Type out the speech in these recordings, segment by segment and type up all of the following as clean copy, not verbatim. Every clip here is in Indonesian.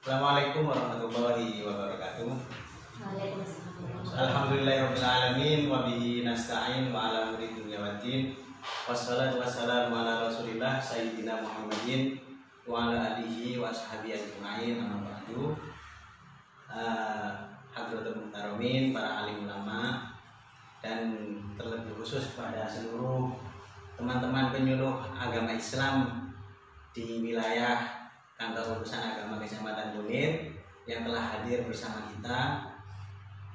Assalamualaikum warahmatullahi wabarakatuh. Alhamdulillahirabbil alamin wa bihi nasta'in wa ala umuri dunya waddin. Wassalatu wassalamu ala Rasulillah sayyidina Muhammadin wa ala alihi wa ashabihi ajma'in. Amma ba'du. Hadratul muhtaramin, para alim ulama, dan terlebih khusus pada seluruh teman-teman penyuluh agama Islam di wilayah Kantor Urusan Agama Kecamatan Kunir yang telah hadir bersama kita.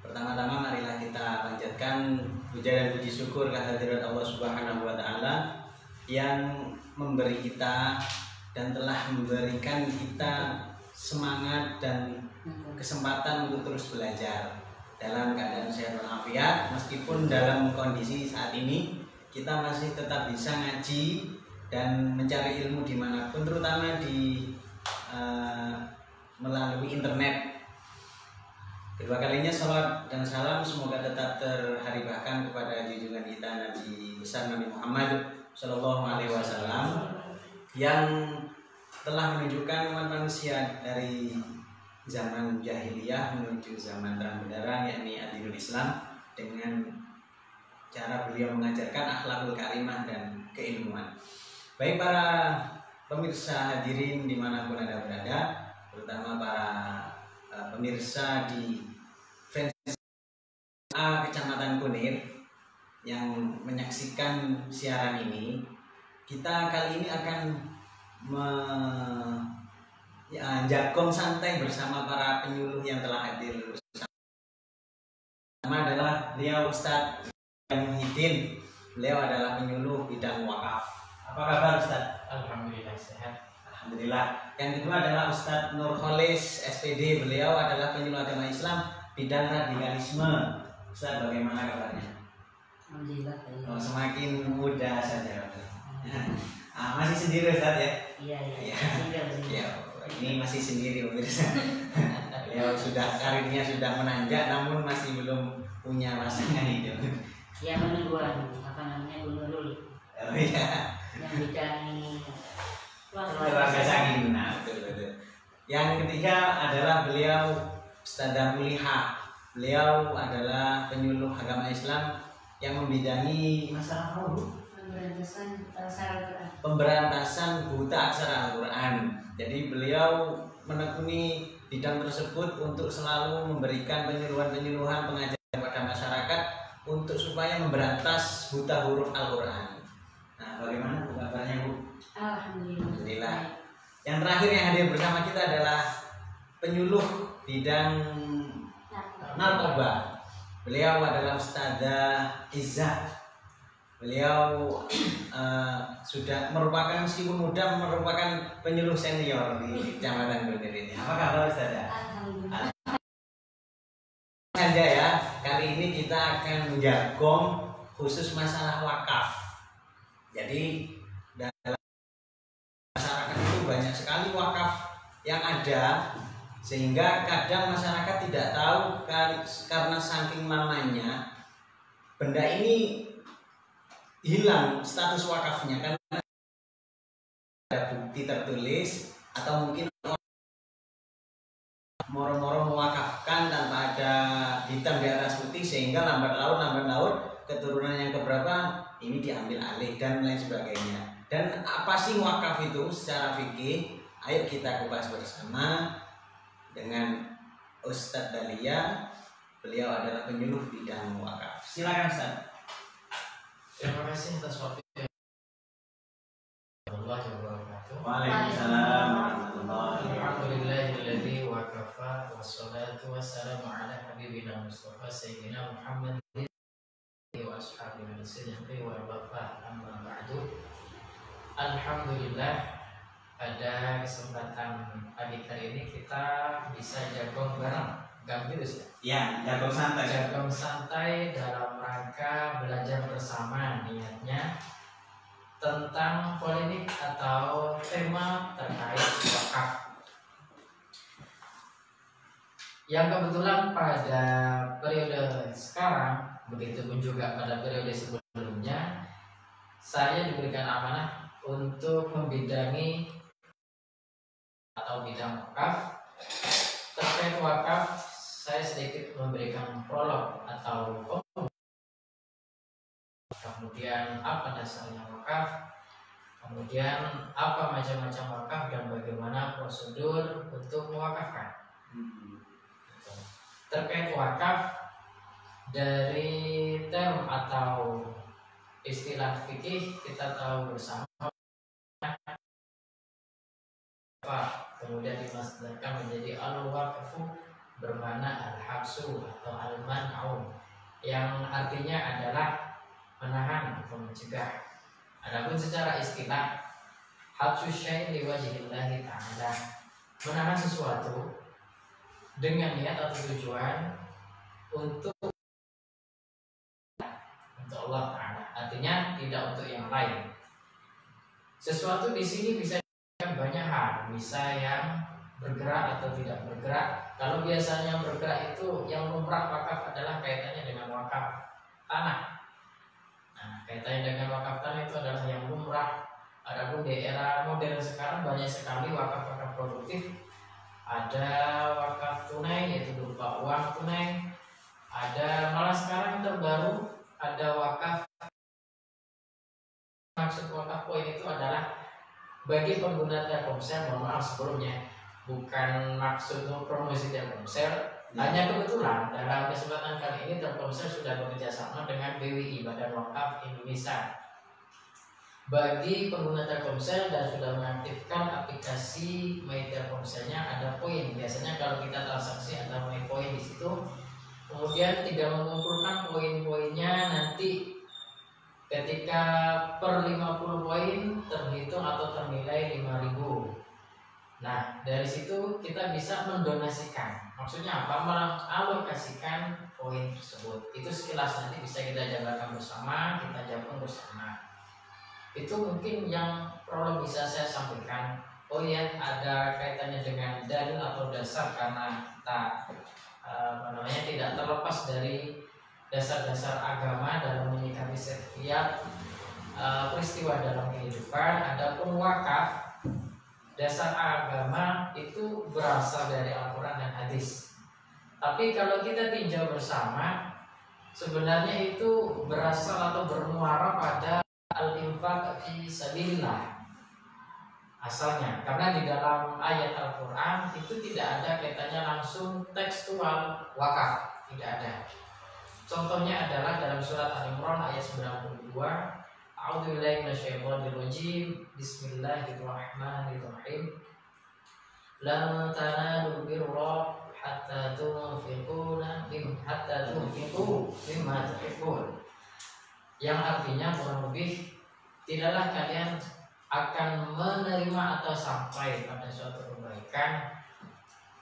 Pertama-tama marilah kita panjatkan puja dan puji syukur kehadirat Allah Subhanahu wa taala yang memberi kita dan telah memberikan kita semangat dan kesempatan untuk terus belajar dalam keadaan sehat walafiat, meskipun dalam kondisi saat ini kita masih tetap bisa ngaji dan mencari ilmu dimanapun, terutama di melalui internet. Kedua kalinya salat dan salam semoga tetap terharibahkan kepada junjungan kita Nabi besar Nabi Muhammad Shallallahu Alaihi Wasallam yang telah menunjukkan umat manusia dari zaman jahiliyah menuju zaman terang benderang, yakni adilul Islam, dengan cara beliau mengajarkan akhlakul karimah dan keilmuan. Baik para pemirsa hadirin dimanapun Anda berada, terutama para pemirsa di fans Kecamatan Kunir yang menyaksikan siaran ini, kita kali ini akan jagong santai bersama para penyuluh yang telah hadir bersama. Pertama adalah beliau Ustadz Muhyiddin. Beliau adalah penyuluh bidang wakaf. Apa kabar Ustadz? Alhamdulillah sehat. Alhamdulillah. Yang kedua adalah Ustadz Nurholis SPD. Beliau adalah penyuluh agama Islam bidang radikalisme. Ustadz, bagaimana kabarnya? Alhamdulillah. Semakin muda saja. Masih sendiri Ustadz ya? Iya. Ya, ini masih sendiri pemirsa. Beliau sudah karirnya sudah menanjak, namun masih belum punya pasangan hidup. Ya, menunggu Nurul. Oh iya. Yang bidang Keluarga Sangin. Nah, betul. Yang ketiga adalah beliau Ustadzah Muliha. Beliau adalah penyuluh agama Islam yang membidangi masalah apa, Bu? Pemberantasan buta aksara Al-Quran. Jadi beliau menekuni bidang tersebut untuk selalu memberikan penyuluhan-penyuluhan pengajaran kepada masyarakat untuk supaya memberantas buta huruf Al-Quran. Nah, bagaimana Bu kabarnya, Bu? Alhamdulillah. Yang terakhir yang hadir bersama kita adalah penyuluh bidang narkoba. Beliau adalah Ustadzah Izzah. Beliau sudah merupakan, meskipun muda, merupakan penyuluh senior di Kecamatan Kunir ini. Apa kabar Ustadzah? Alhamdulillah. Saja ya, kali ini kita akan menjagong khusus masalah wakaf. Jadi dalam masyarakat itu banyak sekali wakaf yang ada, sehingga kadang masyarakat tidak tahu karena saking lamanya benda ini hilang status wakafnya karena ada bukti tertulis, atau mungkin moro-moro mewakafkan tanpa ada hitam di atas putih, sehingga lambat laun keturunan yang keberapa ini diambil alih dan lain sebagainya. Dan apa sih wakaf itu secara fikih? Ayo kita kupas bersama dengan Ustadz Dalia. Beliau adalah penyuluh bidang wakaf. Silakan Ustadz. Terima kasih atas waktunya. Waalaikumsalam warahmatullahi wabarakatuh. Alhamdulillahilladzi wa kafa wassalatu wassalamu ala habibina Mustafa sayyidina Muhammad wa ashabihi wasallam wa wafa amma ba'du. Alhamdulillah, pada kesempatan pagi kali ini kita bisa jagong bareng. Gambirus Ya, jagong santai. Jagong santai dalam rangka belajar bersama, niatnya tentang polemik atau tema terkait wakaf. Yang kebetulan pada periode sekarang, begitupun juga pada periode sebelumnya, saya diberikan amanah untuk membidangi atau bidang wakaf Terkait wakaf, saya sedikit memberikan prolog atau kemudian apa dasarnya wakaf, kemudian apa macam-macam wakaf dan bagaimana prosedur untuk mewakafkan. Terkait wakaf, dari term atau istilah fikih kita tahu bersama, kemudian dimasdarkan menjadi al-waqfu bermakna al-habsu atau al-man'u, yang artinya adalah menahan atau mencegah. Adapun secara istilah, habsu syai' liwajhillahi ta'ala, menahan sesuatu dengan niat atau tujuan untuk Allah Ta'ala, artinya tidak untuk yang lain. Sesuatu di sini bisa banyak hal, bisa yang bergerak atau tidak bergerak. Kalau biasanya bergerak itu yang lumrah wakaf adalah kaitannya dengan wakaf tanah. Nah, kaitannya dengan wakaf tanah itu adalah yang lumrah. Adapun di era modern sekarang banyak sekali wakaf-wakaf produktif. Ada wakaf tunai, yaitu berupa uang tunai. Ada malah sekarang yang terbaru ada wakaf. Maksud wakaf poin itu adalah bagi pengguna Telkomsel, mohon maaf sebelumnya, bukan maksud promosi Telkomsel. Hanya kebetulan dalam kesempatan kali ini Telkomsel sudah bekerja sama dengan BWI, Badan Wakaf Indonesia. Bagi pengguna Telkomsel dan sudah mengaktifkan aplikasi My Telkomselnya, ada poin. Biasanya kalau kita transaksi ada My Poin di situ. Kemudian tinggal mengumpulkan poin-poinnya, nanti ketika per 50 poin terhitung atau ternilai 5.000. Nah, dari situ kita bisa mendonasikan. Maksudnya apa? Mengalokasikan poin tersebut. Itu sekilas nanti bisa kita jabarkan bersama, kita jabarkan bersama. Itu mungkin yang perlu bisa saya sampaikan. Oh ya, ada kaitannya dengan dalil atau dasar, karena kita tidak terlepas dari dasar-dasar agama dalam menyikapi setiap peristiwa dalam kehidupan. Adapun wakaf, dasar agama itu berasal dari Al-Quran dan hadis. Tapi kalau kita tinjau bersama, sebenarnya itu berasal atau bermuara pada al-infaq fi sabilillah asalnya, karena di dalam ayat Al-Quran itu tidak ada kaitannya langsung tekstual wakaf, tidak ada. Contohnya adalah dalam surat Al-Imran ayat 92, A'udzubillahi minasyaitonir rajim, Bismillahirrahmanirrahim. Lan tanalul birra hatta tunfiqu mimma tuhibbun. Yang artinya kurang lebih, tidaklah kalian akan menerima atau sampai pada suatu kebaikan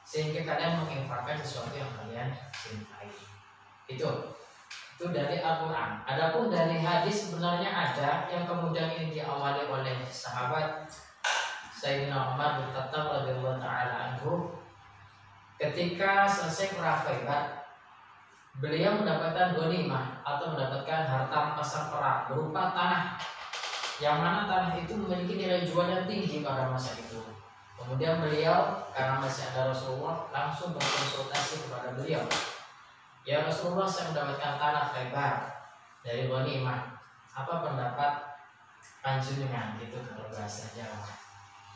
sehingga kalian menginfakkan sesuatu yang kalian cintai. Itu dari Al-Quran. Adapun dari hadis sebenarnya ada yang kemudian ini diawali oleh sahabat Sayyidina Umar bin Khattab radhiyallahu taala anhu. Ketika selesai perang Khaibar, beliau mendapatkan ghanimah atau mendapatkan harta rampasan perang berupa tanah, yang mana tanah itu memiliki nilai jual yang tinggi pada masa itu. Kemudian beliau, karena masih ada Rasulullah, langsung berkonsultasi kepada beliau. Ya Rasulullah, saya mendapatkan tanah Khaibar dari ghanimah. Apa pendapat panjenengan? Gitu kalau bahasa Jawa.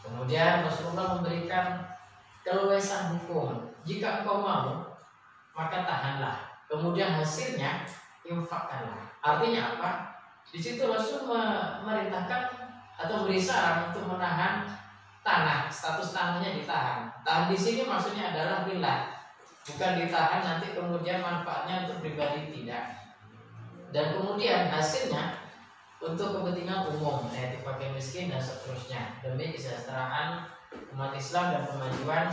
Kemudian Rasulullah memberikan keleluasan hukum. Jika engkau mau, maka tahanlah. Kemudian hasilnya infakkanlah. Artinya apa? Di situ Rasul memerintahkan atau beri saran untuk menahan tanah, status tanahnya ditahan. Tahan di sini maksudnya adalah lillah, bukan ditahan nanti kemudian manfaatnya untuk pribadi, tidak. Dan kemudian hasilnya untuk kepentingan umum, yaitu fakir miskin dan seterusnya, demi kesejahteraan umat Islam dan kemajuan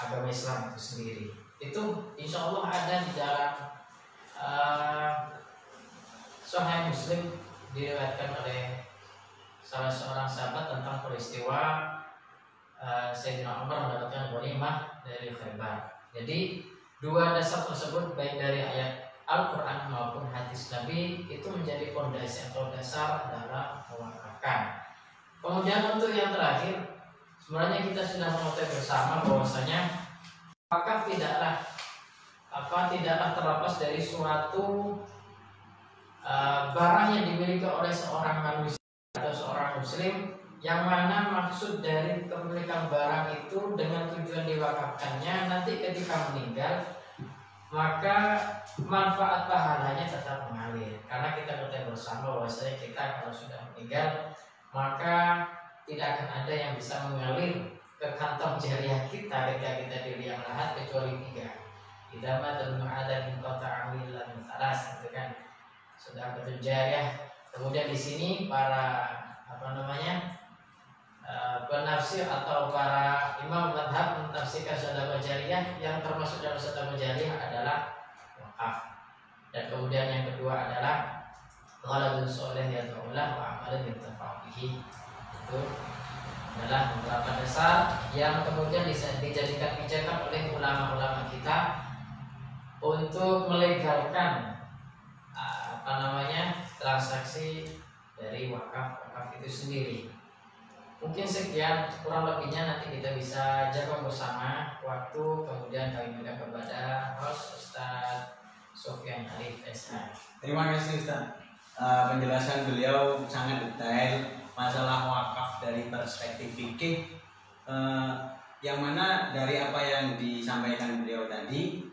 agama Islam itu sendiri. Itu insya Allah ada di dalam Sahih Muslim, diriwayatkan oleh salah seorang sahabat tentang peristiwa Sayyidina Umar mendapatkan ghanimah dari Khaibar. Jadi dua dasar tersebut, baik dari ayat Al-Quran maupun hadis Nabi, itu menjadi fondasi atau dasar dalam mewakafkan. Kemudian untuk yang terakhir, sebenarnya kita sudah mengetahui bersama bahwasanya wakaf tidaklah terlepas dari suatu barang yang dimiliki oleh seorang manusia atau seorang muslim, yang mana maksud dari kepemilikan barang itu dengan tujuan diwakafkannya nanti ketika meninggal, maka manfaat pahalanya tetap mengalir. Karena kita ketahui bersama bahwasanya kita kalau sudah meninggal maka tidak akan ada yang bisa mengalir ke kantong jariah kita ketika kita di liang lahat kecuali 3. Idama dan ma'adan kota amilan mutalas, gitu kan, sudah betul jariah. Kemudian di sini para penafsir atau para imam madhab mentafsirkan sedekah jariyah, yang termasuk dalam sedekah jariyah adalah wakaf. Dan kemudian yang kedua adalah waladun soleh yad'ulah wa amalun yuntafa'u bihi. Itu adalah beberapa dasar yang kemudian dijadikan pijakan oleh ulama-ulama kita untuk melegalkan transaksi dari wakaf itu sendiri. Mungkin sekian, kurang lebihnya nanti kita bisa jaga bersama waktu. Kemudian kami minta kepada host Ustaz Sofyan Arif SH. Terima kasih Ustaz. Penjelasan beliau sangat detail masalah wakaf dari perspektif fikih, yang mana dari apa yang disampaikan beliau tadi,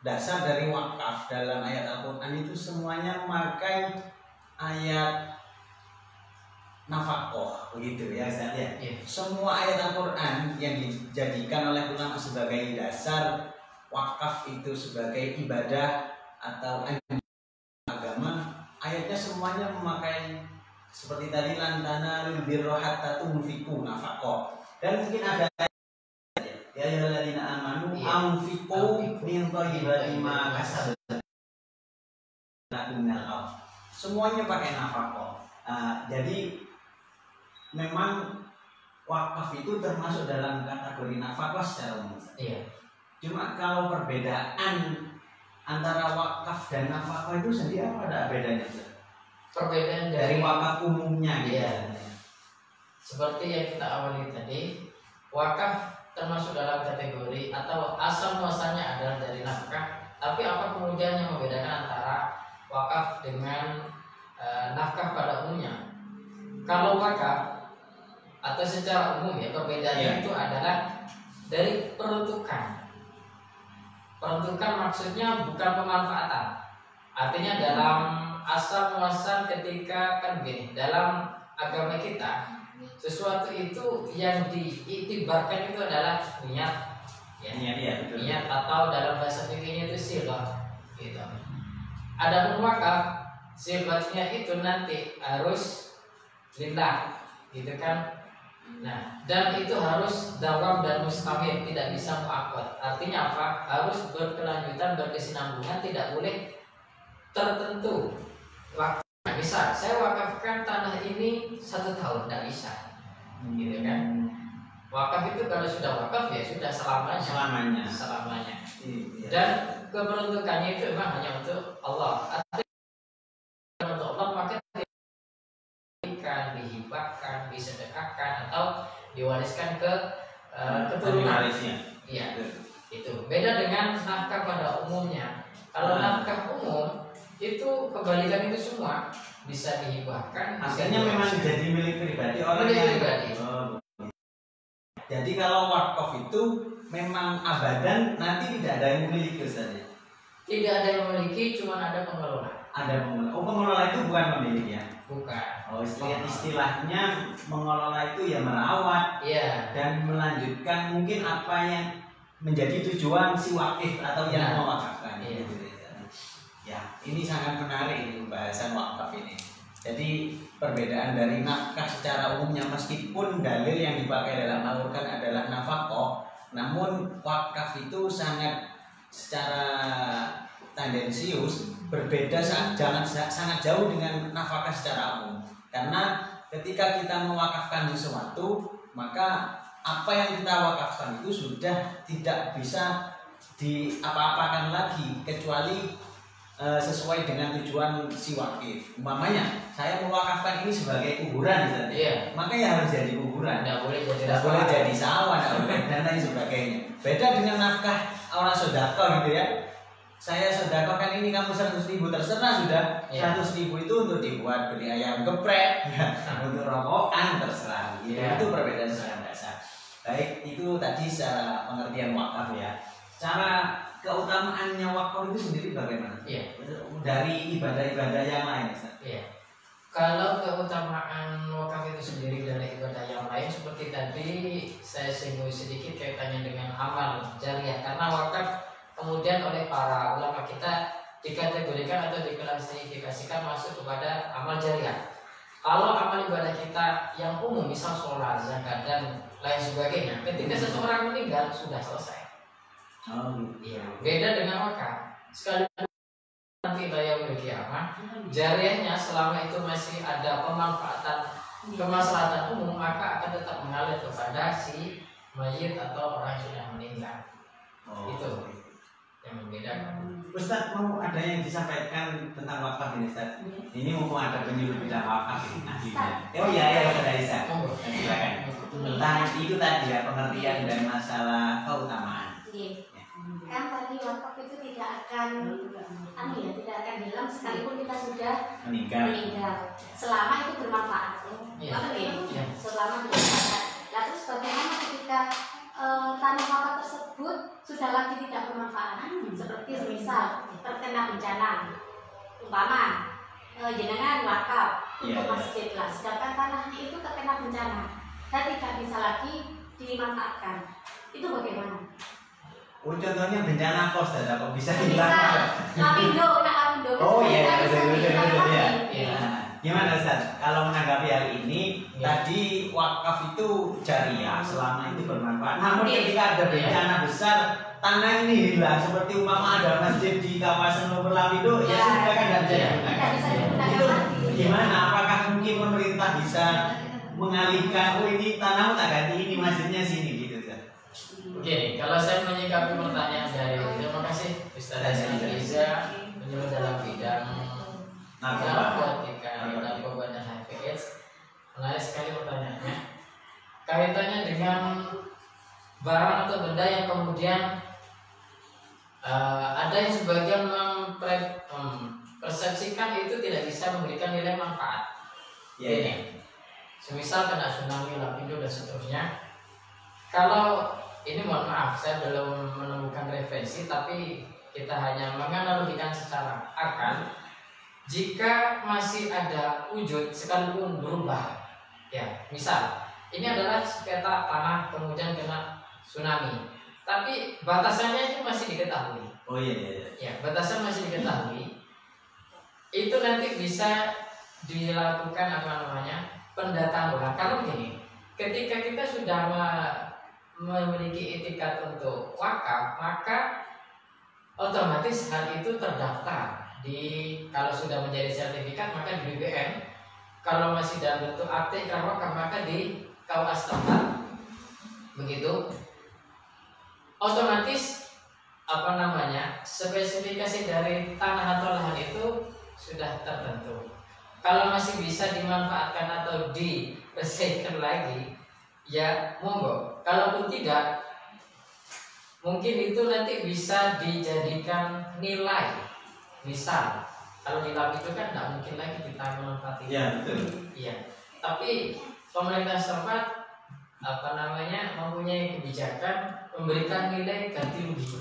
dasar dari wakaf dalam ayat Al-Quran itu semuanya memakai ayat nafkah, begitu ya Ustaz ya. Semua ayat Al-Quran yang dijadikan oleh ulama sebagai dasar wakaf itu sebagai ibadah atau agama, ayatnya semuanya memakai seperti tadi lantana birra hatta tunfiqu nafaqah. Dan mungkin ada ya ayyuhalladzina amanu anfiqu min thayyibati ma kasabtum. Semuanya pakai nafaqah. Jadi memang wakaf itu termasuk dalam kategori nafkah secara umum. Iya. Cuma kalau perbedaan antara wakaf dan nafkah itu sendiri apa, ada bedanya? Perbedaan Dari wakaf umumnya gitu. Iya. Seperti yang kita awali tadi, wakaf termasuk dalam kategori atau asal muasalnya adalah dari nafkah. Tapi apa kemudian yang membedakan antara wakaf dengan nafkah pada umumnya? Kalau wakaf atau secara umum ya, perbedaannya itu adalah dari peruntukan. Peruntukan maksudnya bukan pemanfaatan. Artinya dalam asal muasal ketika kan begini, dalam agama kita sesuatu itu yang diiktibarkan itu adalah niat, ya. Niat atau dalam bahasa fikihnya itu silah, gitu. Adapun wakaf sifatnya itu nanti harus lillah, gitu kan. Nah, dan itu harus dawam dan mustamir, tidak bisa muakkad. Artinya apa? Harus berkelanjutan, berkesinambungan, tidak boleh tertentu waktu. Nah, misal saya wakafkan tanah ini 1 tahun, tidak bisa, gitu kan. Wakaf itu kalau sudah wakaf ya sudah selamanya. Iya. Dan keperuntukannya itu memang hanya untuk Allah. Artinya untuk Allah, maka dihibahkan, disedekahkan atau diwariskan ke keturunan. Iya, itu beda dengan nafkah pada umumnya. Kalau nafkah umum itu kebalikan itu semua, bisa dihibahkan. Artinya memang jadi milik pribadi orang yang pribadi. Jadi kalau wakaf itu memang abadan, nanti tidak ada yang memiliki Ustaz. Tidak ada yang memiliki, cuma ada pengelola. Ada pengelola. Oh, pengelola itu bukan pemilik ya? Bukan. Oh, istilahnya mengelola itu ya merawat, dan melanjutkan mungkin apa yang menjadi tujuan si wakif atau yang mewakafkan. Gitu. Ya, ini sangat menarik ini pembahasan wakaf ini. Jadi perbedaan dari nafkah secara umumnya, meskipun dalil yang dipakai dalam Al-Quran adalah nafkah, namun wakaf itu sangat secara tendensius berbeda, sangat jauh dengan nafkah secara umum. Karena ketika kita mewakafkan sesuatu, maka apa yang kita wakafkan itu sudah tidak bisa diapa-apakan lagi, kecuali sesuai dengan tujuan si wakif. Umpamanya saya mewakafkan ini sebagai kuburan misalnya. Iya. Maka ya harus jadi kuburan. Tidak boleh jadi Tidak boleh jadi sawah dan lain sebagainya. Beda dengan nafkah orang sedekah gitu ya. Saya sedekahkan ini kamu 100.000 terserah sudah. Ya. 100.000 itu untuk dibuat beli ayam geprek, untuk rokokan terserah. Gitu. Ya. Itu perbedaan secara dasar. Baik, itu tadi secara pengertian wakaf ya. Cara keutamaannya wakaf itu sendiri bagaimana? Iya. Dari ibadah-ibadah yang lain, Ustaz. Iya. Kalau keutamaan wakaf itu sendiri dari ibadah yang lain seperti tadi saya singgung sedikit kaitannya dengan amal jariah, karena wakaf kemudian oleh para ulama kita dikategorikan atau diklasifikasikan masuk kepada amal jariah. Kalau amal ibadah kita yang umum, misal sholat, zakat dan lain sebagainya, ketika seseorang meninggal sudah selesai. Oh, gitu. Iya. Beda dengan wakaf. Sekali nanti yaumil kiamah, jariahnya selama itu masih ada pemanfaatan kemaslahatan umum, maka akan tetap mengalir kepada si mayit atau orang yang sudah meninggal. Oh. Itu yang membedakan. Ustaz, mau ada yang disampaikan tentang wakaf ini, Ustaz? Ini mumpung ada penyuluh bidang wakaf ini ahlinya. Oh iya, Ustaz Aisyah. Monggo. Silakan. Tentang itu tadi ya, pengertian dan masalah keutamaan. Kan tadi wakaf itu tidak akan tidak akan hilang sekalipun kita sudah Meninggal. selama itu bermanfaat. Iya. Iya. Selama bermanfaat. Nah, terus bagaimana ketika tanah wakaf tersebut sudah lagi tidak bermanfaat, seperti semisal terkena bencana, umpama jenengan wakaf untuk masjid lah, sedangkan tanahnya itu terkena bencana dan tidak bisa lagi dimanfaatkan, itu bagaimana? Oh, contohnya bencana kos, kok bisa hilang? Lapindo, kena lapindo. Oh iya, betul ya. Iya. Gimana Ustaz? Kalau menanggapi hal ini, tadi wakaf itu jariah selama itu bermanfaat. Namun ketika ada bencana besar, tanah ini hilang. Seperti umpama ada masjid di kawasan Nomor Lapindo, ya sudah kan tidak bisa digunakan. Itu gimana? Apakah mungkin pemerintah bisa mengalihkan? Oh ini tanah tak ganti, ini masjidnya sini gitu Ustaz. Begini, kalau saya menyikapi pertanyaan dari terima kasih Ustaz Riza menyuruh dalam bidang narkotika, narkoba dan HIV/AIDS. Menarik sekali pertanyaannya. Kaitannya dengan barang atau benda yang kemudian ada yang sebagian mempersepsikan itu tidak bisa memberikan nilai manfaat. Ini, semisal kena tsunami, lapindo dan seterusnya. Kalau ini mohon maaf, saya belum menemukan referensi, tapi kita hanya menganalogikan secara akal. Jika masih ada wujud sekalipun berubah, ya, misal ini adalah peta tanah kemudian kena tsunami, tapi batasannya itu masih diketahui. Oh iya. Ya, batasan masih diketahui. Itu nanti bisa dilakukan pendataan ulang. Karena begini, ketika kita sudah memiliki etikat untuk wakaf, maka otomatis hal itu terdaftar kalau sudah menjadi sertifikat maka di BPN, kalau masih dalam bentuk akte ikrar wakaf maka di KUA setempat. Begitu. Otomatis spesifikasi dari tanah atau lahan itu sudah tertentu. Kalau masih bisa dimanfaatkan atau diresmikan lagi, ya monggo. Kalaupun tidak, mungkin itu nanti bisa dijadikan nilai. Misal, kalau di lab itu kan tidak mungkin lagi kita manfaatkan. Iya, betul. Iya. Tapi pemerintah setempat mempunyai kebijakan memberikan nilai ganti rugi.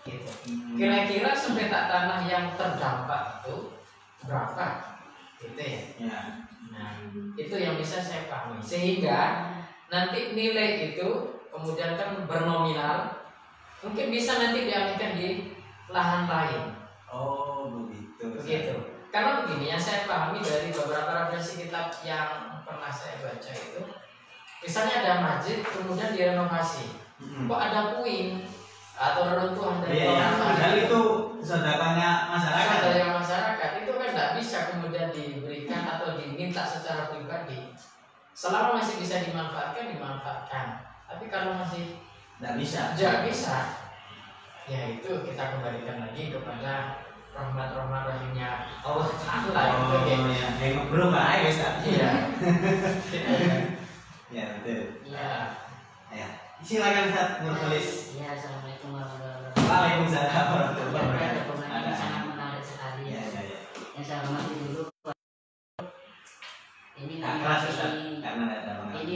Gitu. Kira-kira sepetak tanah yang terdampak itu berapa? Gitu ya. Ya. Nah, itu yang bisa saya pahami. Sehingga nanti nilai itu kemudian kan bernominal, mungkin bisa nanti dialihkan di lahan lain. Oh begitu. Begitu. Karena begini yang saya pahami dari beberapa referensi kitab yang pernah saya baca itu, misalnya ada masjid kemudian direnovasi, kok ada puing atau reruntuhan dari orang. Padahal itu sedekahnya masyarakat. Sedekah masyarakat itu kan tidak bisa kemudian diberikan atau diminta secara pribadi. Selama masih bisa dimanfaatkan. Tapi kalau masih tidak bisa, ya itu kita kembalikan lagi kepada rahimnya Allah Taala itu ya, yang ngobrol baik wis tak. iya. Ya, betul. Iya. Ya. Silakan Ustaz menulis. Iya, assalamualaikum warahmatullahi wabarakatuh. Waalaikumsalam warahmatullahi Ada wabarakatuh. dokumen yang sangat menarik sekali Ya, ya. ya, ya. Yang saya hormati dulu. Ini Nggak keras Ustaz, karena ada pengaruh. ini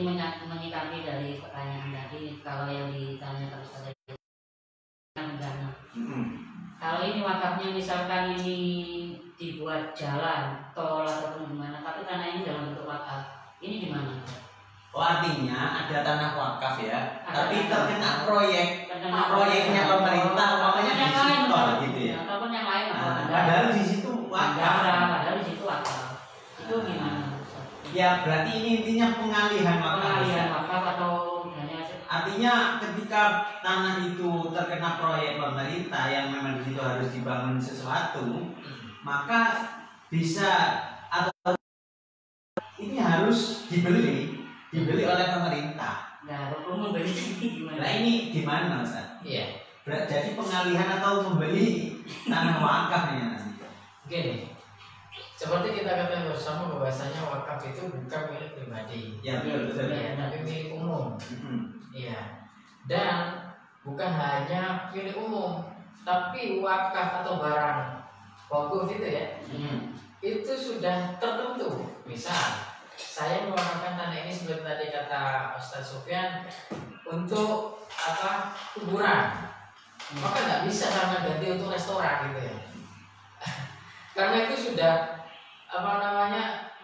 menyikapi dari pertanyaan tadi. Kalau yang ditanya terus saja bencana. Kalau ini wakafnya misalkan ini dibuat jalan, tol ataupun gimana, tapi tanah ini dalam bentuk wakaf, ini gimana? Oh, artinya ada tanah wakaf ya, Ada tapi tanah terkena wakaf. proyek Terkena proyeknya proyek. pemerintah, umpamanya Ataupun yang di lain, tol gitu ya. Ataupun yang lain, Nah, padahal di situ wakaf. padahal di situ wakaf. Itu gimana? Ya berarti ini intinya pengalihan wakaf. Pengalihan wakaf atau hanya Artinya ketika tanah itu terkena proyek pemerintah yang memang di situ harus dibangun sesuatu, maka bisa atau ini harus dibeli oleh pemerintah. Nah, hukum membeli ini gimana? Nah ini gimana Ustaz? Iya. Jadi pengalihan atau membeli tanah wakafnya nanti. Gini, seperti kita katakan bersama bahwasanya wakaf itu bukan milik pribadi, Ya betul. ya, tapi milik umum. Mm-mm. Iya. Dan bukan hanya milik umum, tapi wakaf atau barang wakuf itu ya, itu sudah tertentu. Misal, saya mewakafkan tanah ini seperti tadi kata Ustaz Sufyan untuk kuburan, maka nggak bisa karena ganti untuk restoran gitu ya. Karena itu sudah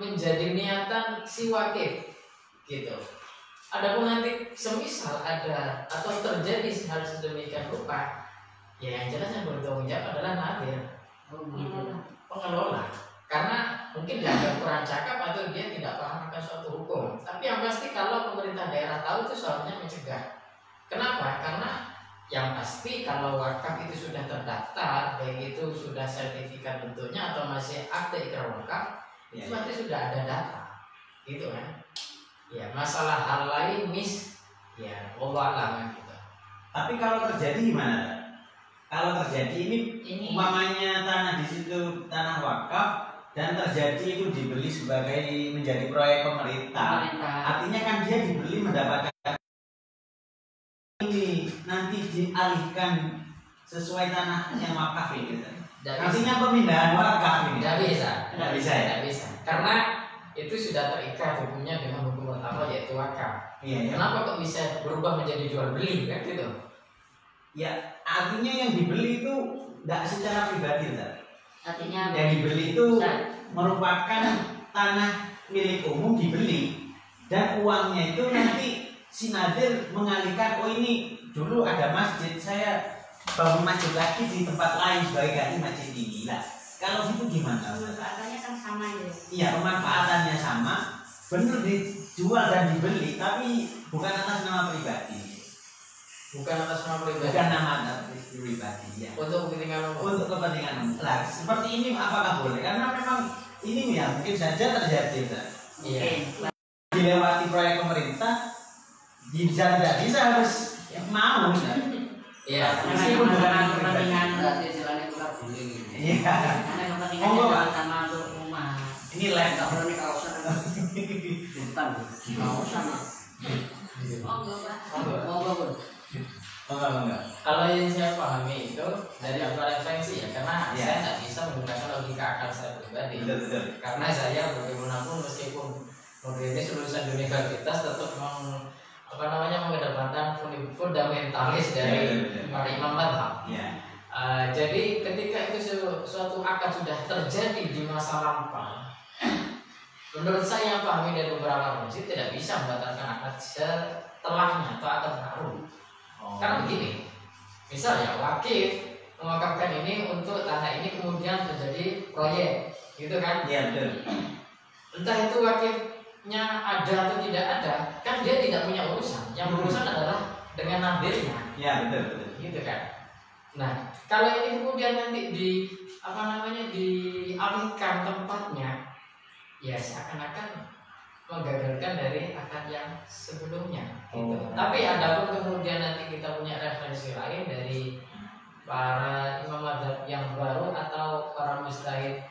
menjadi niatan si wakif gitu. Adapun nanti semisal ada atau terjadi hal sedemikian rupa, ya yang jelas yang bertanggung jawab adalah nadir, pengelola. Karena mungkin dia kurang cakap atau dia tidak paham akan suatu hukum. Tapi yang pasti kalau pemerintah daerah tahu itu seharusnya mencegah. Kenapa? Karena yang pasti kalau wakaf itu sudah terdaftar, baik itu sudah sertifikat bentuknya atau masih akte ikrar wakaf, itu nanti sudah ada data, gitu kan? Ya masalah hal lain ya Allah alam gitu. Tapi kalau terjadi gimana? Kalau terjadi ini umpamanya tanah di situ tanah wakaf dan terjadi itu dibeli sebagai menjadi proyek pemerintah. Artinya kan dia dibeli mendapatkan ini nanti dialihkan sesuai tanah yang wakaf ini. Artinya pemindahan wakaf ini. Tidak bisa. Tidak bisa ya. Tidak bisa. Karena itu sudah terikat hukumnya dengan hukum pertama yaitu wakaf. Iya. Kenapa kok bisa berubah menjadi jual beli kan gitu? Ya artinya yang dibeli itu tidak secara pribadi, Ustaz. Artinya Yang dibeli itu merupakan tanah milik umum dibeli dan uangnya itu nanti si Nadir mengalihkan, oh ini dulu ada masjid, saya bangun masjid lagi di tempat lain sebagai ganti masjid ini lah. Kalau gitu gimana? Pemanfaatannya kan sama ya. Iya, pemanfaatannya sama, benar dijual dan dibeli, tapi bukan atas nama pribadi. Bukan atas nama pribadi. Bukan nama pribadi ya. Untuk kepentingan umum. Untuk kepentingan umum. Nah, seperti ini apakah boleh? Karena memang ini ya mungkin saja terjadi. Iya. Dilewati proyek pemerintah, bisa tidak bisa harus mau. Iya. Meskipun bukan kepentingan istilahnya tukar guling. Iya. karena kepentingannya sama untuk umat. Ini lain. Enggak perlu nih kaosan. Bukan. Kaosan. Monggo. Enggak. Kalau yang saya pahami itu dari referensi ya, karena Ya. saya tidak bisa menggunakan logika akal saya pribadi. Betul. Karena saya bagaimanapun meskipun ini lulusan universitas tetap mengedepankan fundamentalis dari para imam madhab. Ya. Jadi ketika itu suatu akad sudah terjadi di masa lampau, menurut saya yang pahami dari beberapa masjid tidak bisa membatalkan akad setelahnya atau akad baru. Karena begini, misal ya wakif mewakafkan ini untuk tanah ini kemudian terjadi proyek, gitu kan? Iya betul. Entah itu wakifnya ada atau tidak ada, kan dia tidak punya urusan. Yang berurusan adalah dengan nadirnya. Iya betul. Gitu kan. Nah, kalau ini kemudian nanti dialihkan tempatnya, ya seakan-akan menggagalkan dari akad yang sebelumnya gitu. Tapi adapun kemudian nanti kita punya referensi lain dari para imam madzhab yang baru atau para mujtahid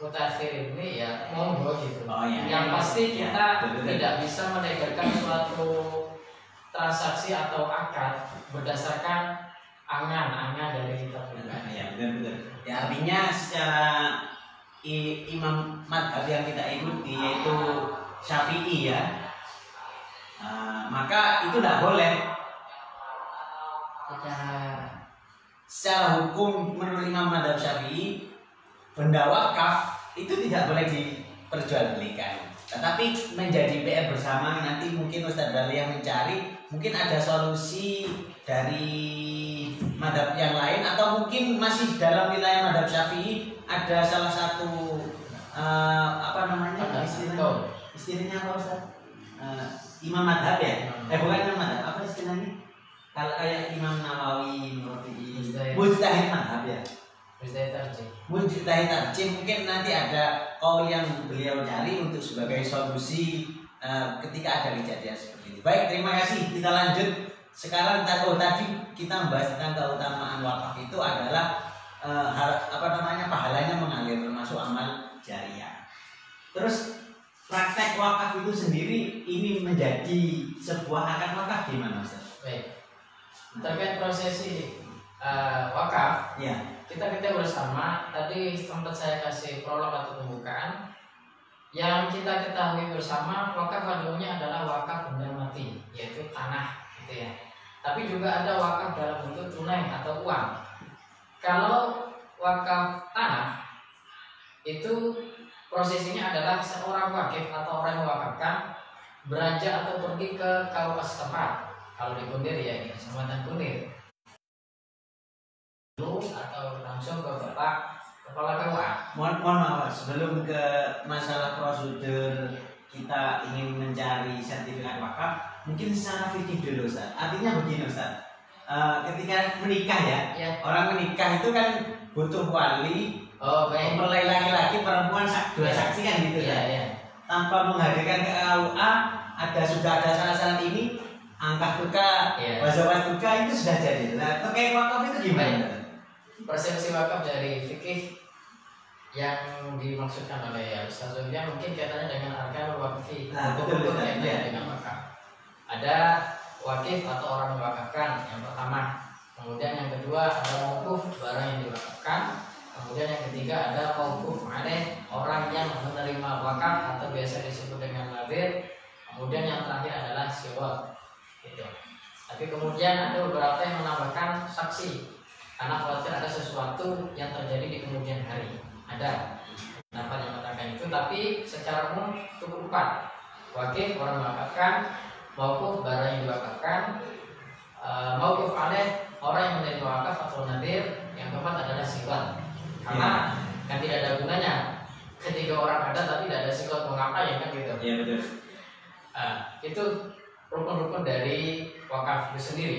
mutakhir ini ya monggo gitu. Oh, iya. Yang pasti Iya, kita betul. tidak bisa menegarkan suatu transaksi atau akad berdasarkan angan-angan dari kitab Nah, ya benar-benar. Ya artinya secara imam madhab yang kita ikuti yaitu Syafi'i ya, maka itu tidak boleh. Secara hukum menurut imam madhab Syafi'i, benda wakaf itu tidak boleh diperjualbelikan. Tetapi menjadi PR bersama, nanti mungkin Ustadz Bali yang mencari, mungkin ada solusi dari madhab yang lain, atau mungkin masih dalam wilayah madhab Syafi'i ada salah satu apa namanya istilahnya apa Ustaz? Imam madhab ya? Bukan imam madhab, apa istilahnya? Kalau kayak Imam Nawawi, mujtahid madhab ya? Mujtahid tarjih, mungkin nanti ada kaul yang beliau cari untuk sebagai solusi ketika ada kejadian seperti itu. Baik, terima kasih. Kita lanjut. Sekarang tadi kita membahas tentang keutamaan wakaf itu adalah pahalanya mengalir termasuk amal jariah. Terus praktek wakaf itu sendiri ini menjadi sebuah akad wakaf gimana Ustaz? Baik. Terkait prosesi wakaf, Ya. kita bersama tadi sempat saya kasih prolog atau pembukaan. Yang kita ketahui bersama, wakaf pada umumnya adalah wakaf benda mati, yaitu tanah, gitu ya. Tapi juga ada wakaf dalam bentuk tunai atau uang. Kalau wakaf tanah itu prosesinya adalah seorang wakif atau orang yang mewakafkan beranjak atau pergi ke KUA setempat. Kalau di Kunir ya ini Kecamatan Kunir, atau langsung ke Bapak Kepala KUA. Mohon maaf sebelum ke masalah prosedur kita ingin mencari sertifikat wakaf, mungkin secara fikih dulu Ustaz. Artinya begini Ustaz, ketika menikah ya, orang menikah itu kan butuh wali, mempelai laki-laki perempuan dua saksi kan gitu ya. Tanpa menghadirkan ke KUA sudah ada syarat-syarat ini, angka tukar, wazawat tukar itu sudah jadi. Nah, terkait wakaf itu gimana? Persepsi wakaf dari fikih yang dimaksudkan oleh Ustaz Zubia mungkin kaitannya dengan arkanul waqfi. Betul dengan wakaf. Ada wakif atau orang mewakafkan yang pertama. Kemudian yang kedua ada mauquf, barang yang diwakafkan. Kemudian yang ketiga ada mauquf alaih, orang yang menerima wakaf atau biasa disebut dengan nadir. Kemudian yang terakhir adalah siwak. Gitu. Tapi kemudian ada beberapa yang menambahkan saksi karena khawatir ada sesuatu yang terjadi di kemudian hari. Ada pendapat yang mengatakan itu, tapi secara umum cukup 4. Wakif, orang mewakafkan, mauquf, barang yang diwakafkan, mauquf alaih, orang yang menerima wakaf atau nadir. Yang keempat adalah siwak. Karena kan tidak ada gunanya ketika orang ada tapi tidak ada siwak, mau ngapain kan gitu. Iya betul. Itu rukun-rukun dari wakaf itu sendiri.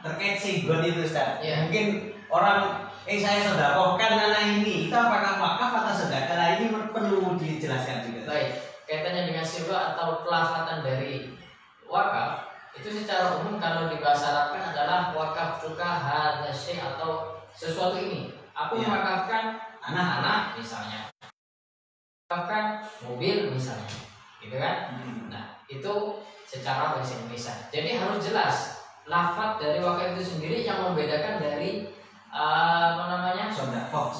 Terkait sigot itu Ustaz, mungkin orang saya sedekahkan anak ini, itu apakah wakaf atau sedekah? Nah, ini perlu dijelaskan juga. Baik, kaitannya dengan siwa atau pelafatan dari wakaf itu secara umum kalau di bahasa Arab kan adalah wakaf tuka hadza syai' atau sesuatu ini. Aku mewakafkan anak-anak misalnya, mewakafkan mobil misalnya, gitu kan? Nah, itu secara bahasa Indonesia. Jadi harus jelas lafaz dari wakaf itu sendiri yang membedakan dari sodakoh,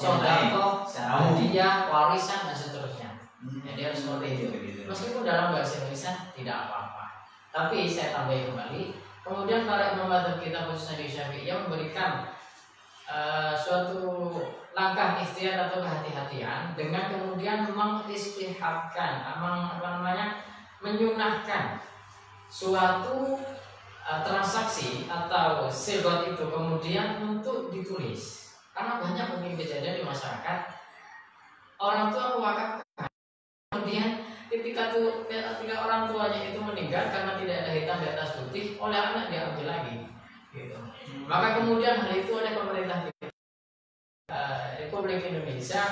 hadiah, warisan dan seterusnya. Jadi harus seperti itu. Meskipun dalam bahasa Indonesia tidak apa-apa. Tapi saya tambahin kembali. Kemudian para imam madzhab kita khususnya di Syafi'iyah memberikan suatu langkah ikhtiar atau kehati-hatian dengan kemudian mengistihabkan, menyunahkan suatu transaksi atau sigot itu kemudian untuk ditulis. Karena banyak mungkin kejadian di masyarakat orang tua mewakafkan, kemudian ketika orang tuanya itu meninggal karena tidak ada hitam di atas putih, oleh anak diambil lagi gitu. Maka kemudian hal itu oleh pemerintah Republik Indonesia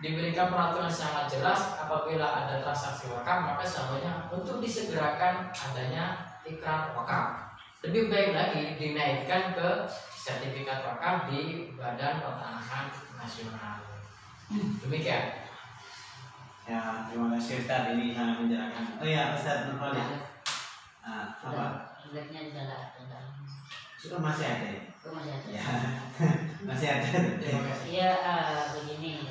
diberikan peraturan sangat jelas, apabila ada transaksi wakaf maka semuanya untuk disegerakan adanya ikrar wakaf. lebih baik lagi dinaikkan ke sertifikat wakaf di Badan Pertanahan Nasional. Demikian. Ya, terima kasih Ustaz, ini sangat menjelaskan. Oh ya, Ustaz Nurholis. Apa? Jeleknya tidak ada. Sudah masih ada ya? Oh, masih ada. Ya, masih ada. Terima kasih. Iya, begini.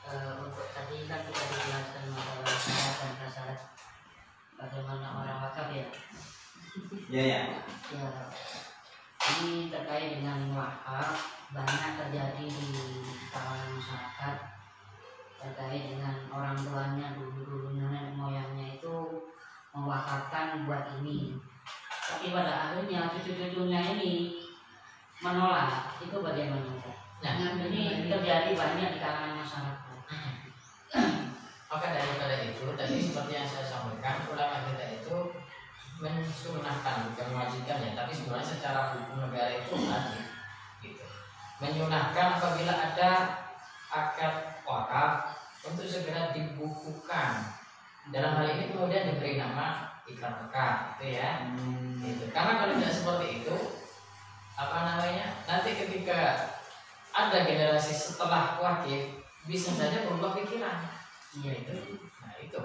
Untuk tadi kan kita dijelaskan masalah syarat dan prasyarat bagaimana orang wakaf ya. Ya, ya. Ya, ini terkait dengan wakaf banyak terjadi di kalangan masyarakat terkait dengan orang tuanya dulu nenek moyangnya itu mewakafkan buat ini, tapi pada akhirnya cucu-cucunya ini menolak. Itu bagaimana? Nah, ini terjadi banyak di kalangan masyarakat. maka daripada itu tadi seperti yang saya sampaikan, ulama kita itu mensunahkan, bukan mewajibkan ya, tapi sebenarnya secara hukum negara itu wajib gitu. Menyunahkan apabila ada akad wakaf untuk segera dibukukan. Dalam hal ini kemudian diberi nama ikrar wakaf, gitu ya. Gitu. Karena kalau tidak seperti itu, nanti ketika ada generasi setelah wakif bisa saja berubah pikiran. Iya itu. Nah itu,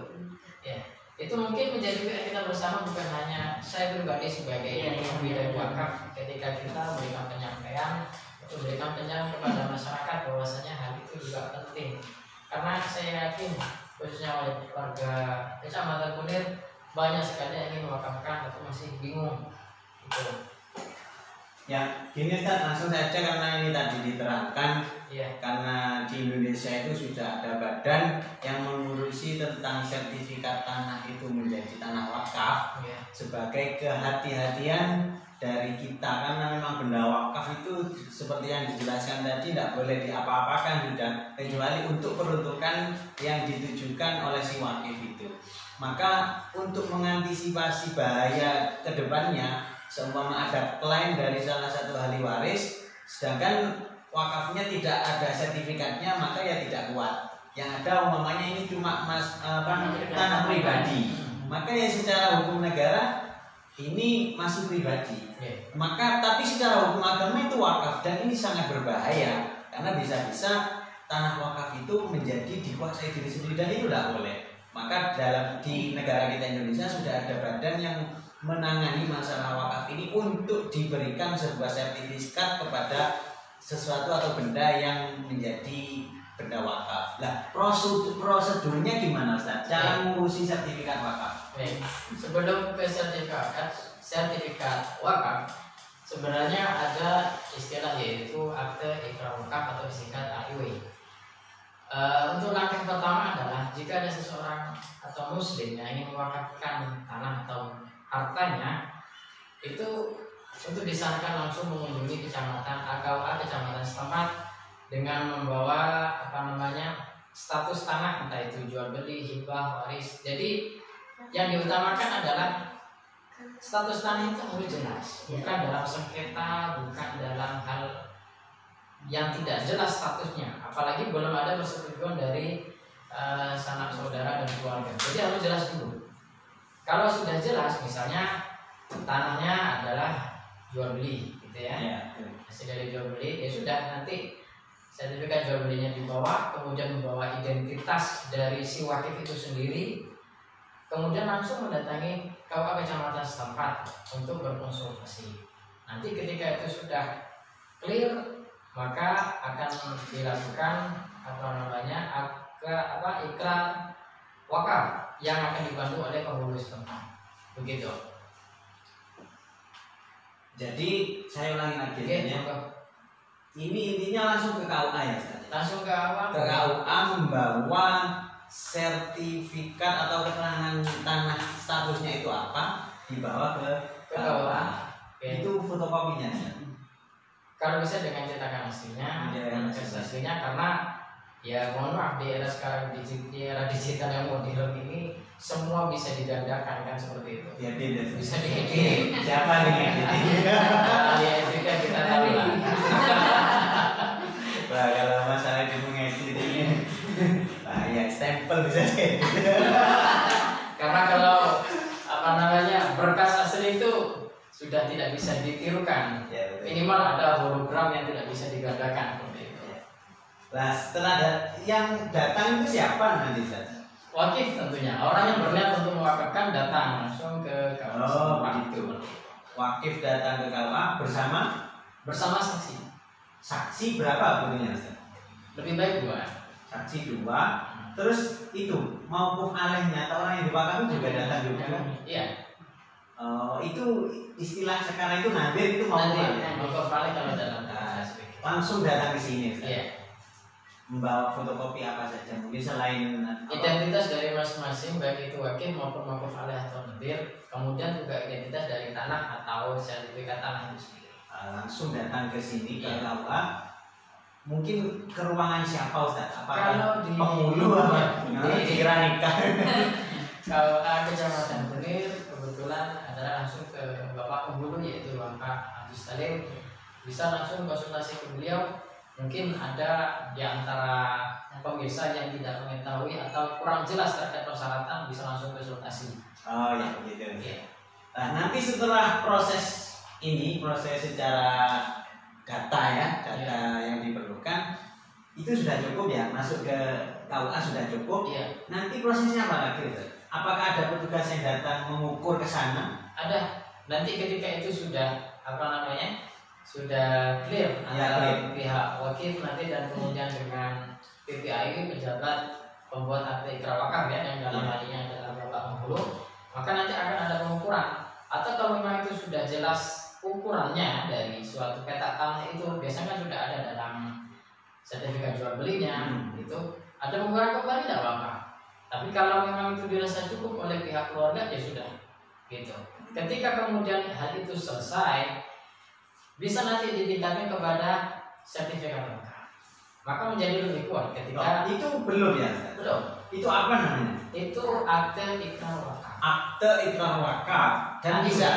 ya. Itu mungkin menjadi PR kita bersama, bukan hanya saya pribadi sebagai pembina wakaf, ketika kita memberikan penyampaian, memberikan penyampaian kepada masyarakat bahwasanya hal itu juga penting. Karena saya yakin khususnya oleh warga Kecamatan Kunir banyak sekali yang ingin mewakafkan tapi masih bingung gitu. Ya, gini Ustaz, langsung saja karena ini tadi diterangkan. Iya. Karena di Indonesia itu sudah ada badan yang mengurusi tentang sertifikat tanah itu menjadi tanah wakaf. Iya. Sebagai kehati-hatian dari kita, karena memang benda wakaf itu seperti yang dijelaskan tadi tidak boleh diapa-apakan sudah, kecuali untuk peruntukan yang ditujukan oleh si wakif itu. Maka untuk mengantisipasi bahaya ke depannya, seumpama ada klaim dari salah satu ahli waris sedangkan wakafnya tidak ada sertifikatnya, maka ya tidak kuat. Yang ada umpamanya ini cuma tanah pribadi, maka ya secara hukum negara ini masih pribadi. Maka tapi secara hukum agama itu wakaf, dan ini sangat berbahaya karena bisa-bisa tanah wakaf itu menjadi dikuasai diri sendiri, dan itu tidak boleh. Maka di negara kita Indonesia sudah ada badan yang menangani masalah wakaf ini untuk diberikan sebuah sertifikat kepada sesuatu atau benda yang menjadi benda wakaf. Lah, prosedurnya gimana Ustaz? Cara mengurusi sertifikat wakaf? Baik. Sebelum ke sertifikat wakaf, sebenarnya ada istilah yaitu akte ikrar wakaf atau disingkat AIW. Untuk langkah pertama adalah jika ada seseorang atau muslim yang ingin mewakafkan tanah atau hartanya, itu untuk disahkan langsung mengunjungi kecamatan AKUA kecamatan setempat dengan membawa status tanah, entah itu jual beli, hibah, waris. Jadi yang diutamakan adalah status tanah itu harus jelas, bukan dalam sengketa, bukan dalam hal yang tidak jelas statusnya, apalagi belum ada persetujuan dari sanak saudara dan keluarga. Jadi harus jelas dulu. Kalau sudah jelas, misalnya tanahnya adalah jual beli, gitu ya, hasil dari jual beli, ya sudah, nanti sertifikat jual belinya dibawa, kemudian membawa identitas dari si wakif itu sendiri, kemudian langsung mendatangi KUA kecamatan setempat untuk berkonsultasi. Nanti ketika itu sudah clear, maka akan dilakukan ikrar wakaf yang akan dibantu oleh penghulu setempat. Begitu. Jadi saya ulangi lagi ya. Ini intinya langsung ke KUA ya Ustaz? Langsung ke apa? Ke KUA membawa sertifikat atau keterangan tanah statusnya itu apa, dibawa ke KUA. Itu fotokopinya. Kalau bisa dengan cetakan aslinya, karena ya mohon maaf, di era sekarang, di era digital yang modern ini semua bisa didandakan kan, seperti itu. Diedit. Bisa diedit. Siapa nih edit? Ya itu kan kita tahu lah. Wah, kalau masalah itu mengedit ini, ya stempel bisa diedit. Karena kalau berkas asli itu sudah tidak bisa ditirukan. Ya, betul. Minimal ada hologram yang tidak bisa digandakan seperti itu. Nah, setelah yang datang itu siapa nanti Ustaz? Wakif tentunya, orang yang berniat untuk mewakafkan datang langsung ke Oh, KUA begitu. Wakif datang ke KUA bersama saksi. saksi berapa punya Ustaz? Lebih baik 2. Saksi 2. Terus itu mauquf alaihnya atau orang yang diwakafkan juga datang juga. Iya. Itu istilah sekarang itu nadir itu mauquf Nanti alaih. mauquf alaih kalau dalam Nah, proses fikih. langsung datang ke sini Ustaz. Iya. Membawa fotokopi apa saja mungkin selain Identitas dari masing-masing baik itu wakif maupun mauquf alaih atau nadir, kemudian juga identitas dari tanah atau sertifikat tanah itu sendiri. langsung datang ke sini ke Iya. KUA. Mungkin ke ruangan siapa Ustaz? Kalau Apakah di penghulu apa? Kira nikah. Kalau Kecamatan Kunir kebetulan adalah langsung ke Bapak Penghulu yaitu Bapak Abdus Salim, bisa langsung konsultasi ke beliau. Mungkin ada di antara pemirsa yang tidak mengetahui atau kurang jelas terkait persyaratan, bisa langsung konsultasi. Oh ya begitu. Iya. Nah, nanti setelah proses ini, proses secara data ya, data yang diperlukan itu sudah cukup ya, masuk ke KUA sudah cukup. Iya. Nanti prosesnya apa lagi Ustaz? Apakah ada petugas yang datang mengukur ke sana? Ada. Nanti ketika itu sudah sudah clear Ya, antara pihak wakif nanti dan kemudian dengan PPAI pejabat pembuat akte ikrar wakaf ya, yang dalam hal ini adalah Bapak Penghulu, maka nanti akan ada pengukuran. Atau kalau memang itu sudah jelas ukurannya dari suatu petak tanah itu biasanya kan sudah ada dalam sertifikat jual belinya, itu ada pengukuran kembali tidak apa-apa. Tapi kalau memang itu dirasa cukup oleh pihak keluarga ya sudah, gitu. Ketika kemudian hal itu selesai, bisa nanti ditingkatkan kepada sertifikat lengkap. Maka menjadi lebih kuat ketika Itu belum ya Ustaz? belum. Itu apa namanya? Itu akte ikrar wakaf. Akte ikrar wakaf dan bisa.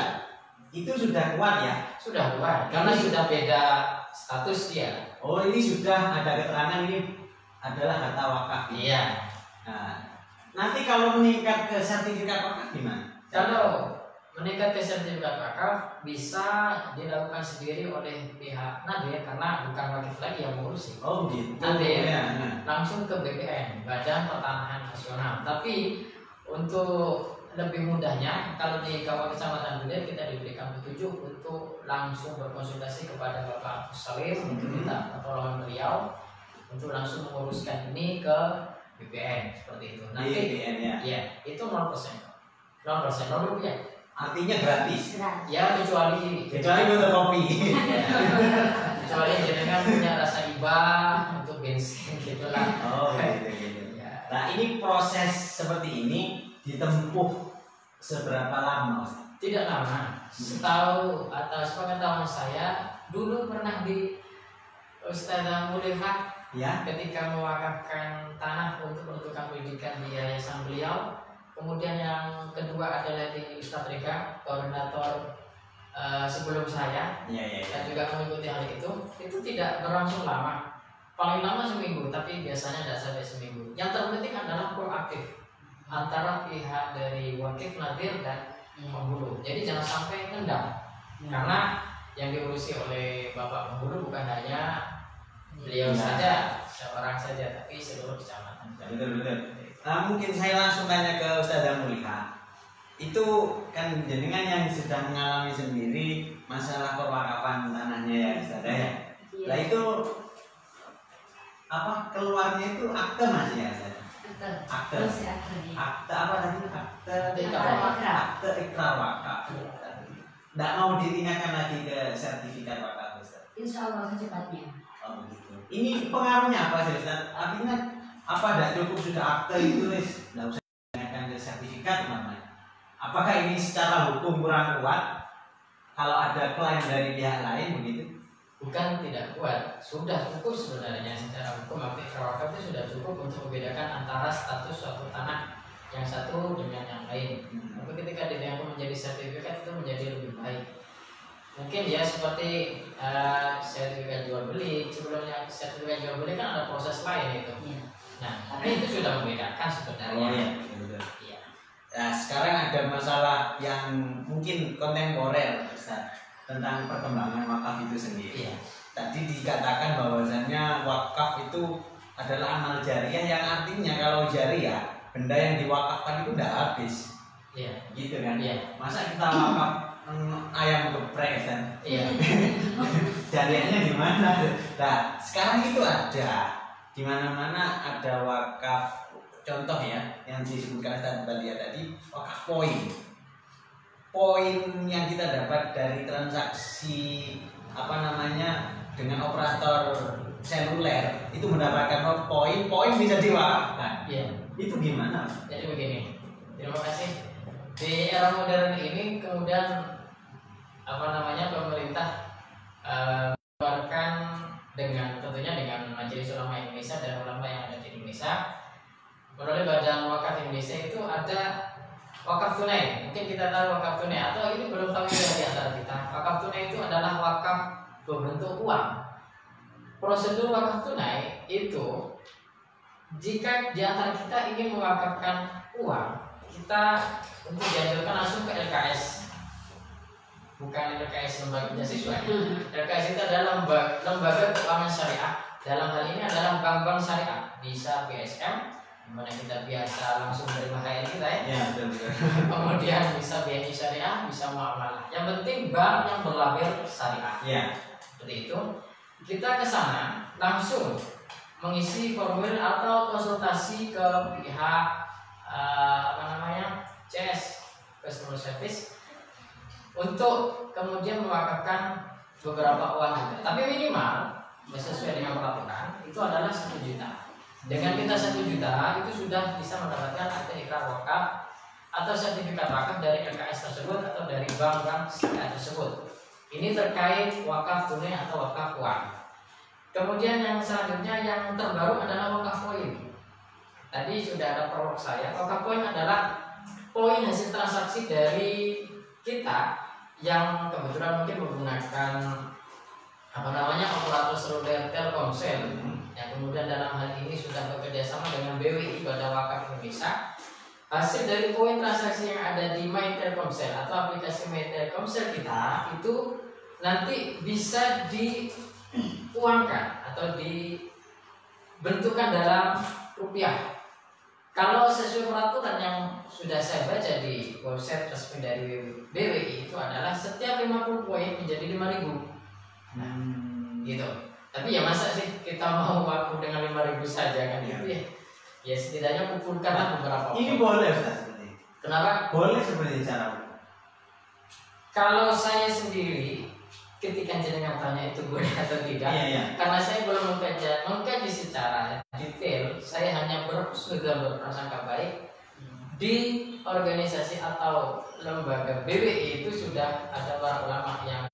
Itu sudah kuat ya. Sudah kuat karena sudah beda status dia. Oh ini sudah ada keterangan ini adalah harta wakaf. Iya. Nah, nanti kalau meningkat ke sertifikat wakaf gimana? Kalau meningkat ke sertifikat wakaf bisa dilakukan sendiri oleh pihak nadir karena bukan wakif lagi yang mengurusi. Oh gitu. Nadir Ya. langsung ke BPN, Badan Pertanahan Nasional. Tapi untuk lebih mudahnya, kalau di KUA Kecamatan Kunir kita diberikan petunjuk untuk langsung berkonsultasi kepada Bapak Salim untuk minta pertolongan beliau untuk langsung menguruskan ini ke BPN seperti itu. Nanti BPN ya. ya itu 0%, 0 rupiah. Artinya gratis. Ya kecuali Fotokopi. kecuali jenengan punya rasa ibah untuk bensin gitulah. Oh gitu. Ya. Nah ini proses seperti ini ditempuh seberapa lama? Tidak lama, setahu atau sepengetahuan saya dulu pernah di Ustazah Mulihah Ya. ketika mewakafkan tanah untuk peruntukan pendidikan di yayasan beliau. Kemudian yang kedua adalah di Ustadz Rika, koordinator sebelum saya, Ya. dan juga mengikuti hal itu tidak berlangsung lama, paling lama seminggu, tapi biasanya tidak sampai seminggu. Yang terpenting adalah proaktif antara pihak dari wakif, nadir, dan penghulu. Jadi jangan sampai ngendam, karena yang diurusi oleh Bapak Penghulu bukan hanya beliau saja, seorang saja, tapi seluruh kecamatan. Betul. Nah, mungkin saya langsung tanya ke Ustazah Mulihah. Itu kan jenengan yang sudah mengalami sendiri masalah perwakafan tanahnya ya Ustazah ya. Nah itu apa keluarnya itu akte masih ya Ustazah? Akte apa tadi? Akte ikrar wakaf. Tidak mau ditingkatkan lagi ke sertifikat wakaf Ustaz. Insya Allah secepatnya. Oh begitu. Ini pengaruhnya apa sih Ustaz? Artinya apa tidak cukup sudah akte itu tidak usah ditingkatkan ke sertifikat namanya? Apakah ini secara hukum kurang kuat? Kalau ada klaim dari pihak lain begitu? Bukan tidak kuat, sudah cukup sebenarnya secara hukum akte ikrar wakaf itu sudah cukup untuk membedakan antara status suatu tanah yang satu dengan yang lain. Tapi ketika ditingkatkan menjadi sertifikat itu menjadi lebih baik. Mungkin ya seperti sertifikat jual beli, sebelumnya sertifikat jual beli kan ada proses lain itu. Nah, itu sudah membedakan sebenarnya. Betul. Iya. Nah, sekarang ada masalah yang mungkin kontemporer Ustaz, tentang perkembangan wakaf itu sendiri. Iya. Tadi dikatakan bahwasannya wakaf itu adalah amal jariah, yang artinya kalau jariah benda yang diwakafkan itu udah habis. Iya. Gitu kan? Iya. Masa kita wakaf ayam geprek kan? Iya. Jariahnya di mana? Nah, sekarang itu ada di mana-mana ada wakaf. Contoh ya, yang disebutkan tadi wakaf poin. Poin yang kita dapat dari transaksi dengan operator seluler itu mendapatkan poin bisa diwakafkan. Iya. Itu gimana? Jadi begini, terima kasih. Di era modern ini kemudian pemerintah mengeluarkan tentunya dengan Majelis Ulama Indonesia dan ulama yang ada di Indonesia, melalui Badan Wakaf Indonesia itu ada wakaf tunai. Mungkin kita tahu wakaf tunai, atau ini belum familiar di antara kita. Wakaf tunai itu adalah wakaf berbentuk uang. Prosedur wakaf tunai itu, jika di antara kita ingin mewakafkan uang, kita untuk dianjurkan langsung ke LKS, bukan LKS lembaga beasiswa. LKS itu adalah lembaga keuangan syariah. Dalam hal ini adalah bank-bank syariah, bisa BSM, dimana kita biasa langsung menerima HR kita ya. Ya, betul. Kemudian bisa BNI syariah, bisa muamalah. Yang penting bank yang berlabel syariah. Ya. Seperti itu. Kita ke sana langsung mengisi formulir atau konsultasi ke pihak CS, Customer Service, untuk kemudian mewakafkan beberapa uang kita. Tapi minimal sesuai dengan peraturan itu adalah 1 juta. Dengan kita 1 juta itu sudah bisa mendapatkan akte ikrar wakaf atau sertifikat wakaf dari LKS tersebut atau dari bank-bank tersebut. Ini terkait wakaf tunai atau wakaf uang. Kemudian yang selanjutnya yang terbaru adalah wakaf poin. Tadi sudah ada prolog saya. Wakaf poin adalah poin hasil transaksi dari kita yang kebetulan mungkin menggunakan operator seluler Telkomsel, yang kemudian dalam hal ini sudah bekerja sama dengan BWI Badan Wakaf Indonesia. Hasil dari poin transaksi yang ada di My Telkomsel atau aplikasi My Telkomsel kita itu nanti bisa diuangkan atau dibentukkan dalam rupiah. Kalau sesuai peraturan yang sudah saya baca di website resmi dari BWI itu adalah setiap 50 poin menjadi 5.000. Gitu. Tapi ya masa sih kita mau wakaf dengan 5.000 saja kan gitu ya. Ya setidaknya kumpulkanlah beberapa. Ini boleh Ustaz seperti itu. Kenapa? Boleh seperti cara. Kalau saya sendiri ketika jenengan tanya itu boleh atau tidak, karena saya belum mengkaji secara detail, saya hanya sudah berprasangka baik di organisasi atau lembaga BWI itu sudah ada para ulama yang,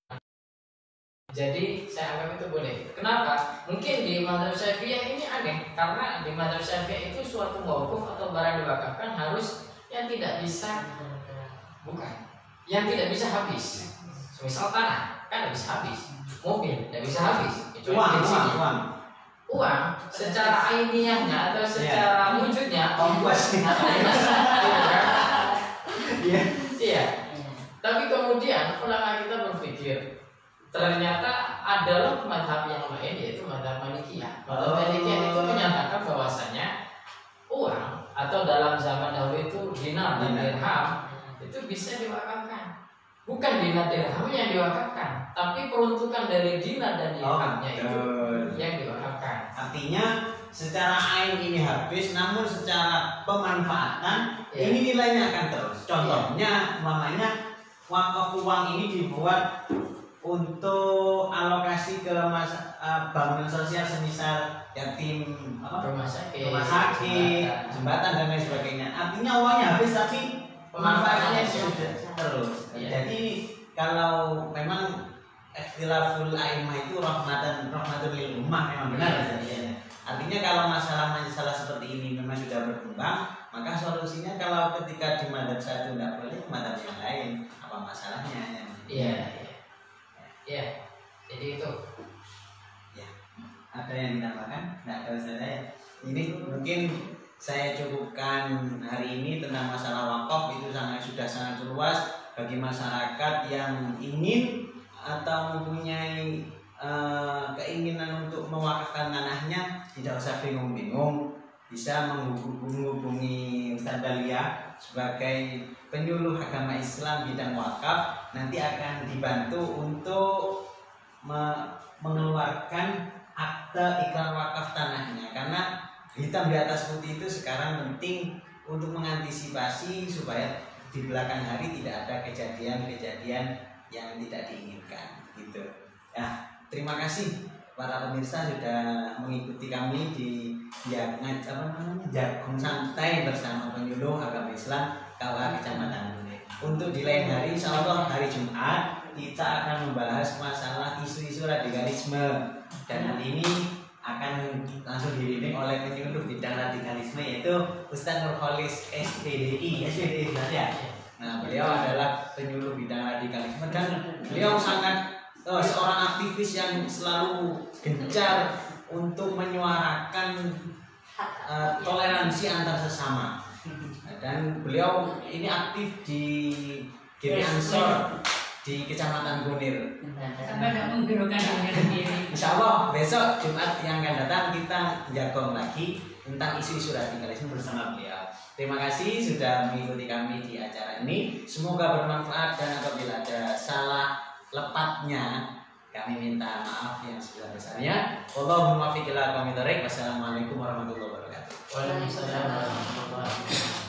jadi saya anggap itu boleh. Kenapa? Mungkin di mazhab Syafi'iyah ini aneh, karena di mazhab Syafi'iyah itu suatu mauquf atau barang diwakafkan harus yang tidak bisa yang tidak bisa habis. Misal tanah kan tidak bisa habis, mobil tidak bisa habis, uang secara ainiyahnya atau secara wujudnya iya. Tapi kemudian ulama kita berpikir ternyata adalah mazhab yang lain, yaitu mazhab Malikiyah. Mazhab Malikiyah itu menyatakan bahwasanya uang atau dalam zaman dahulu itu dinar dan dirham itu bisa diwakafkan. Bukan dinar dirham yang diwakafkan, tapi peruntukan dari dinar dan dirhamnya itu yang diwakafkan. Artinya secara ain ini habis, namun secara pemanfaatan ini nilainya akan terus. Contohnya, umpamanya wakaf uang ini dibuat untuk alokasi ke bangunan sosial, semisal yatim, rumah sakit, jembatan dan lain sebagainya. Artinya uangnya habis tapi pemanfaatannya sudah terus. Jadi kalau memang ikhtilaful a'immah itu rahmatul lil ummah, memang benar saja. Artinya kalau masalah seperti ini memang sudah berkembang, maka solusinya kalau ketika di madzhab satu tidak boleh, madzhab yang lain, apa masalahnya? Iya. Jadi itu. Ya. Ada yang ditambahkan? Tidak tahu saya. Ini mungkin saya cukupkan hari ini tentang masalah wakaf. Itu sudah sangat luas bagi masyarakat yang ingin atau mempunyai keinginan untuk mewakafkan tanahnya. Tidak usah bingung-bingung, bisa menghubungi Ustaz Dalia sebagai penyuluh agama Islam bidang wakaf. Nanti akan dibantu untuk mengeluarkan akte ikrar wakaf tanahnya, karena hitam di atas putih itu sekarang penting untuk mengantisipasi supaya di belakang hari tidak ada kejadian-kejadian yang tidak diinginkan gitu. Ya, terima kasih para pemirsa sudah mengikuti kami di jargon santai bersama penyuluh agama Islam KUA Kecamatan Bone. Untuk di lain hari, insya Allah hari Jumat kita akan membahas masalah isu-isu radikalisme, dan hari ini akan langsung dibimbing oleh penyuluh bidang radikalisme yaitu Ustaz Nurholis SPDI ya. Nah, beliau adalah penyuluh bidang radikalisme dan beliau sangat seorang aktivis yang selalu gencar untuk menyuarakan toleransi antar sesama. Dan beliau ini aktif di GP Ansor di Kecamatan Kunir. Sampai nggak menggerukan sendiri. Insya Allah besok Jumat yang akan datang kita jagong lagi tentang isu-isu radikalisme bersama beliau. Terima kasih sudah mengikuti kami di acara ini. Semoga bermanfaat, dan apabila ada salah lepatnya kami minta maaf yang sebesar-besarnya. Wallahul muwaffiq ila aqwamit thoriq. Wassalamualaikum warahmatullahi wabarakatuh. Waalaikumsalam warahmatullahi wabarakatuh.